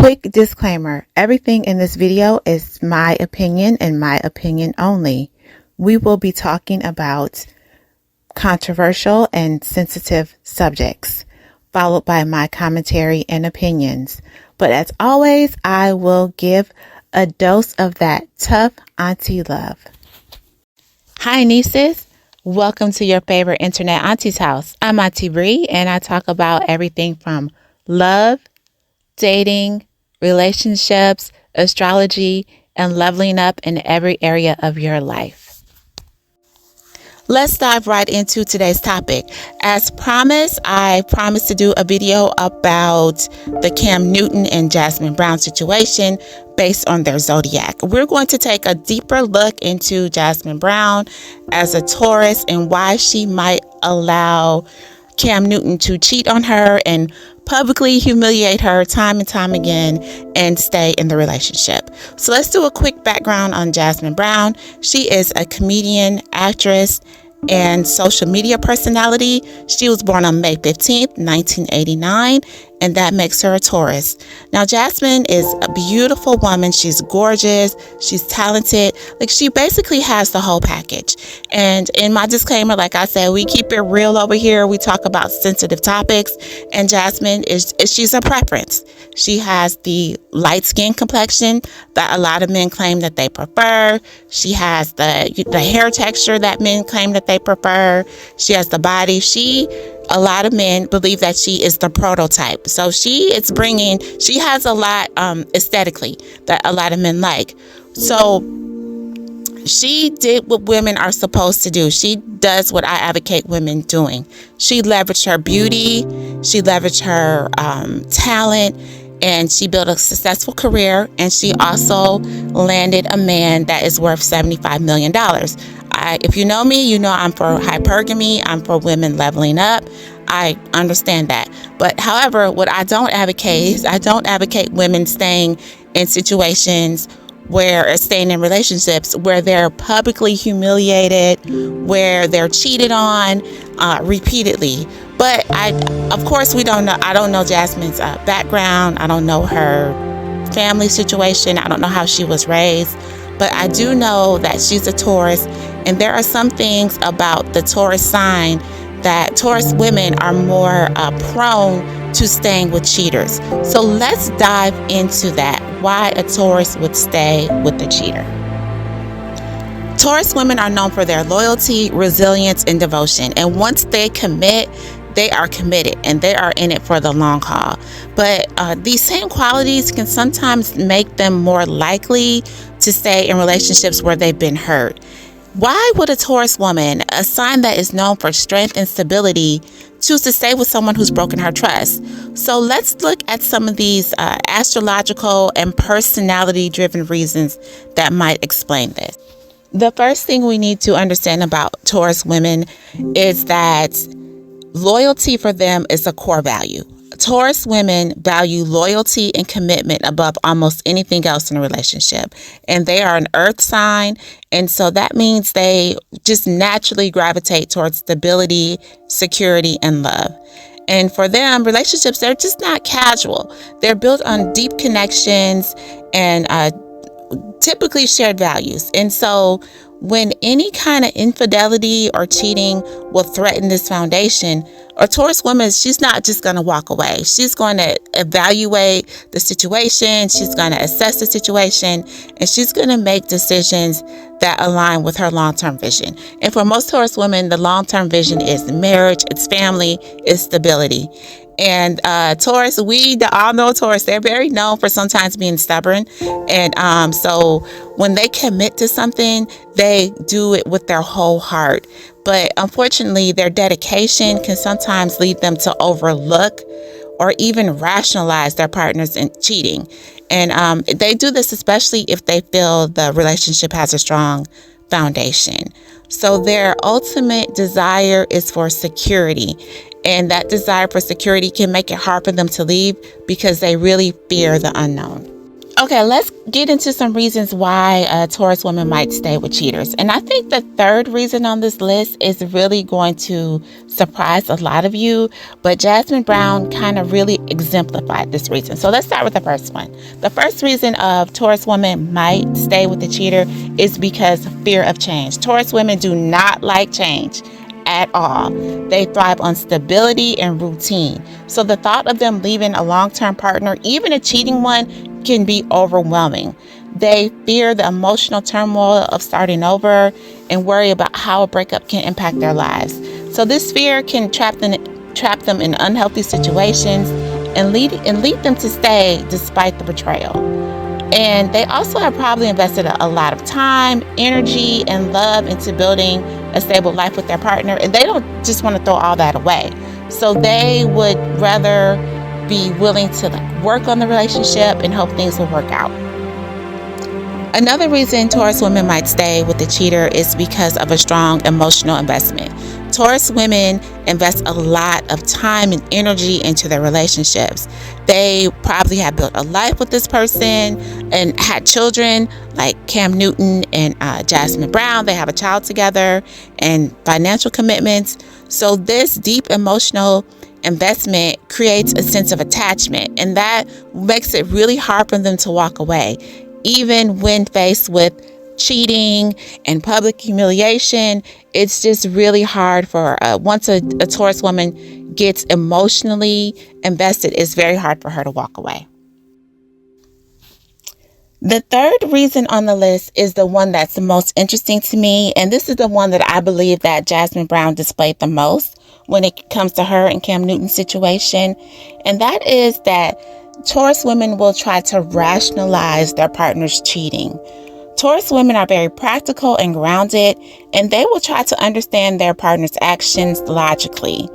Quick disclaimer, everything in this video is my opinion and my opinion only. We will be talking about controversial and sensitive subjects, followed by my commentary and opinions. But as always, I will give a dose of that tough auntie love. Hi nieces, welcome to your favorite internet auntie's house. I'm Auntie Bree and I talk about everything from love, dating, relationships, astrology, and leveling up in every area of your life. Let's dive right into today's topic. As promised, I promised to do a video about the Cam Newton and Jasmine Brown situation based on their zodiac. We're going to take a deeper look into Jasmine Brown as a Taurus and why she might allow Cam Newton to cheat on her and publicly humiliate her time and time again and stay in the relationship. So let's do a quick background on Jasmine Brown. She is a comedian, actress, and social media personality. She was born on May 15th, 1989, and that makes her a Taurus. Now, Jasmine is a beautiful woman. She's gorgeous. She's talented. Like, she basically has the whole package. And in my disclaimer, like I said, we keep it real over here. We talk about sensitive topics, and Jasmine she's a preference. She has the light skin complexion that a lot of men claim that they prefer. She has the hair texture that men claim that they prefer. She has the body. A lot of men believe that she is the prototype. So she has a lot aesthetically that a lot of men like. So she did what women are supposed to do. She does what I advocate women doing. She leveraged her beauty. She leveraged her talent. And she built a successful career. And she also landed a man that is worth $75 million. If you know me, you know I'm for hypergamy. I'm for women leveling up. I understand that. But however, what I don't advocate is I don't advocate women staying in situations staying in relationships where they're publicly humiliated, where they're cheated on repeatedly. But of course, we don't know. I don't know Jasmine's background. I don't know her family situation. I don't know how she was raised. But I do know that she's a Taurus, and there are some things about the Taurus sign that Taurus women are more prone to staying with cheaters. So let's dive into that, why a Taurus would stay with the cheater. Taurus women are known for their loyalty, resilience, and devotion. And once they commit, they are committed and they are in it for the long haul. But these same qualities can sometimes make them more likely to stay in relationships where they've been hurt. Why would a Taurus woman, a sign that is known for strength and stability, choose to stay with someone who's broken her trust? So let's look at some of these astrological and personality-driven reasons that might explain this. The first thing we need to understand about Taurus women is that loyalty for them is a core value. Taurus women value loyalty and commitment above almost anything else in a relationship. And they are an earth sign. And so that means they just naturally gravitate towards stability, security, and love. And for them, relationships, they're just not casual. They're built on deep connections and typically shared values. And so when any kind of infidelity or cheating will threaten this foundation, a Taurus woman, she's not just going to walk away. She's going to evaluate the situation. She's going to assess the situation, and she's going to make decisions that align with her long-term vision. And for most Taurus women, the long-term vision is marriage, it's family, it's stability. And Taurus, we all know Taurus, they're very known for sometimes being stubborn. And so when they commit to something, they do it with their whole heart. But unfortunately, their dedication can sometimes lead them to overlook or even rationalize their partners in cheating. And they do this especially if they feel the relationship has a strong foundation. So their ultimate desire is for security. And that desire for security can make it hard for them to leave because they really fear the unknown. Okay, let's get into some reasons why Taurus women might stay with cheaters. And I think the third reason on this list is really going to surprise a lot of you, but Jasmine Brown kind of really exemplified this reason. So let's start with the first one. The first reason of Taurus women might stay with the cheater is because of fear of change. Taurus women do not like change at all. They thrive on stability and routine. So the thought of them leaving a long-term partner, even a cheating one, can be overwhelming. They fear the emotional turmoil of starting over and worry about how a breakup can impact their lives. So this fear can trap them in unhealthy situations and lead them to stay despite the betrayal. And they also have probably invested a lot of time, energy, and love into building a stable life with their partner, and they don't just want to throw all that away. So they would rather be willing to work on the relationship and hope things will work out. Another reason Taurus women might stay with the cheater is because of a strong emotional investment. Taurus women invest a lot of time and energy into their relationships. They probably have built a life with this person and had children like Cam Newton and Jasmine Brown. They have a child together and financial commitments. So this deep emotional investment creates a sense of attachment, and that makes it really hard for them to walk away. Even when faced with cheating and public humiliation, it's just really hard for once a Taurus woman gets emotionally invested, it's very hard for her to walk away. The third reason on the list is the one that's the most interesting to me, and this is the one that I believe that Jasmine Brown displayed the most when it comes to her and Cam Newton's situation, and that is that Taurus women will try to rationalize their partner's cheating. Taurus women are very practical and grounded, and they will try to understand their partner's actions logically.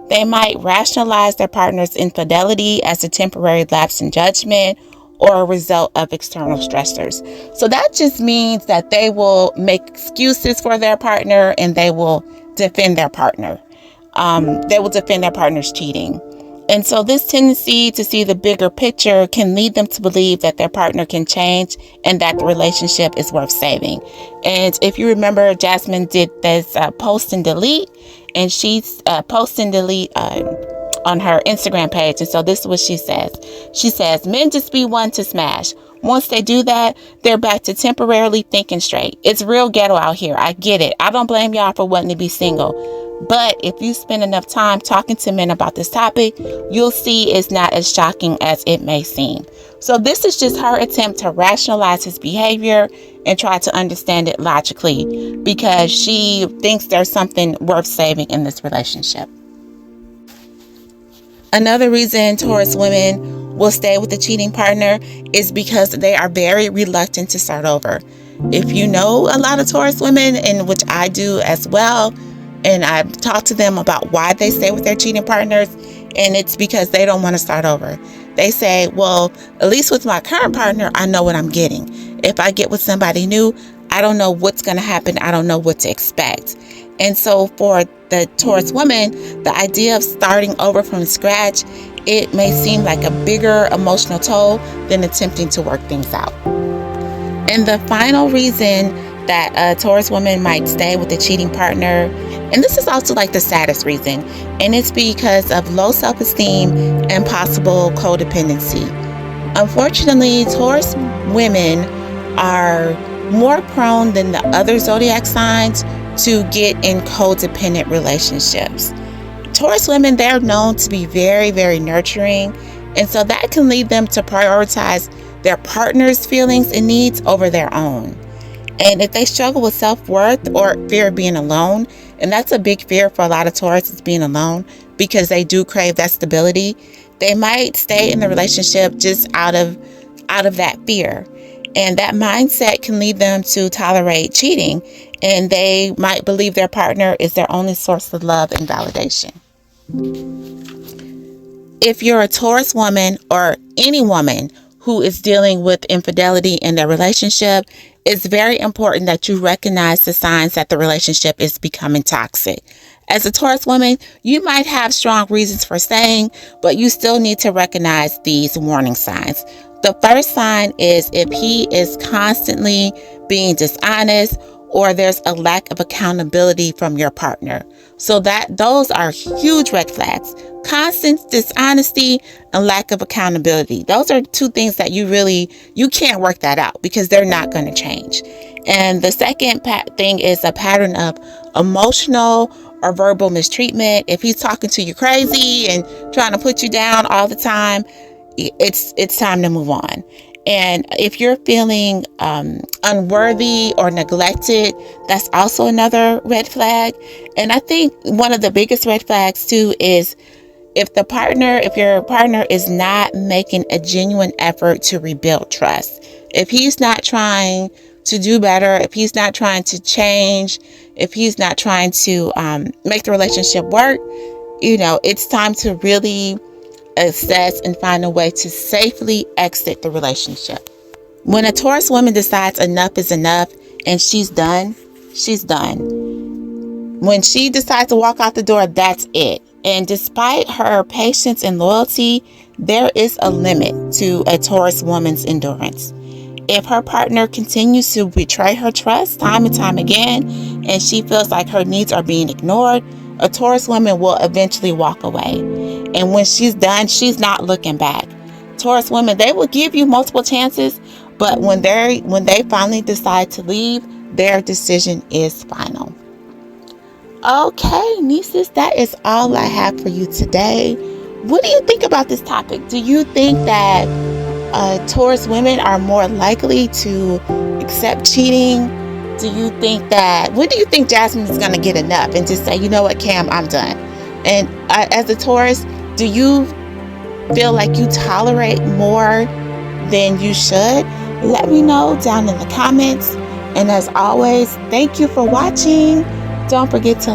They might rationalize their partner's infidelity as a temporary lapse in judgment or a result of external stressors. So that just means that they will make excuses for their partner and they will defend their partner. They will defend their partner's cheating. And so this tendency to see the bigger picture can lead them to believe that their partner can change and that the relationship is worth saving. And if you remember, Jasmine did this post and delete, and she's post and delete on her Instagram page. And so this is what she says. She says, men just be one to smash. Once they do that, they're back to temporarily thinking straight. It's real ghetto out here. I get it. I don't blame y'all for wanting to be single. But if you spend enough time talking to men about this topic, you'll see it's not as shocking as it may seem. So this is just her attempt to rationalize his behavior and try to understand it logically because she thinks there's something worth saving in this relationship. Another reason Taurus women will stay with a cheating partner is because they are very reluctant to start over. If you know a lot of Taurus women, and which I do as well, and I've talked to them about why they stay with their cheating partners, and it's because they don't want to start over. They say, well, at least with my current partner, I know what I'm getting. If I get with somebody new, I don't know what's going to happen. I don't know what to expect. And so for the Taurus woman, the idea of starting over from scratch, it may seem like a bigger emotional toll than attempting to work things out. And the final reason that a Taurus woman might stay with a cheating partner, and this is also like the saddest reason, and it's because of low self-esteem and possible codependency. Unfortunately, Taurus women are more prone than the other zodiac signs to get in codependent relationships. Taurus women, they're known to be very, very nurturing, and so that can lead them to prioritize their partner's feelings and needs over their own. And if they struggle with self-worth or fear of being alone, and that's a big fear for a lot of Taurus, is being alone, because they do crave that stability, they might stay in the relationship just out of that fear. And that mindset can lead them to tolerate cheating, and they might believe their partner is their only source of love and validation. If you're a Taurus woman or any woman who is dealing with infidelity in their relationship, it's very important that you recognize the signs that the relationship is becoming toxic. As a Taurus woman, you might have strong reasons for staying, but you still need to recognize these warning signs. The first sign is if he is constantly being dishonest or there's a lack of accountability from your partner. So those are huge red flags. Constant dishonesty and lack of accountability. Those are two things that you can't work that out because they're not going to change. And the second thing is a pattern of emotional or verbal mistreatment. If he's talking to you crazy and trying to put you down all the time, it's time to move on. And if you're feeling unworthy or neglected, that's also another red flag. And I think one of the biggest red flags too is if your partner is not making a genuine effort to rebuild trust. If he's not trying to do better, if he's not trying to change, if he's not trying to make the relationship work, it's time to really assess and find a way to safely exit the relationship. When a Taurus woman decides enough is enough and she's done, she's done. When she decides to walk out the door, that's it. And despite her patience and loyalty, there is a limit to a Taurus woman's endurance. If her partner continues to betray her trust time and time again, and she feels like her needs are being ignored, a Taurus woman will eventually walk away. And when she's done, she's not looking back. Taurus women, they will give you multiple chances, but when they finally decide to leave, their decision is final. Okay, nieces, that is all I have for you today. What do you think about this topic? Do you think that Taurus women are more likely to accept cheating? When do you think Jasmine is going to get enough and just say, you know what, Cam, I'm done? And as a Taurus, do you feel like you tolerate more than you should? Let me know down in the comments. And as always, thank you for watching. Don't forget to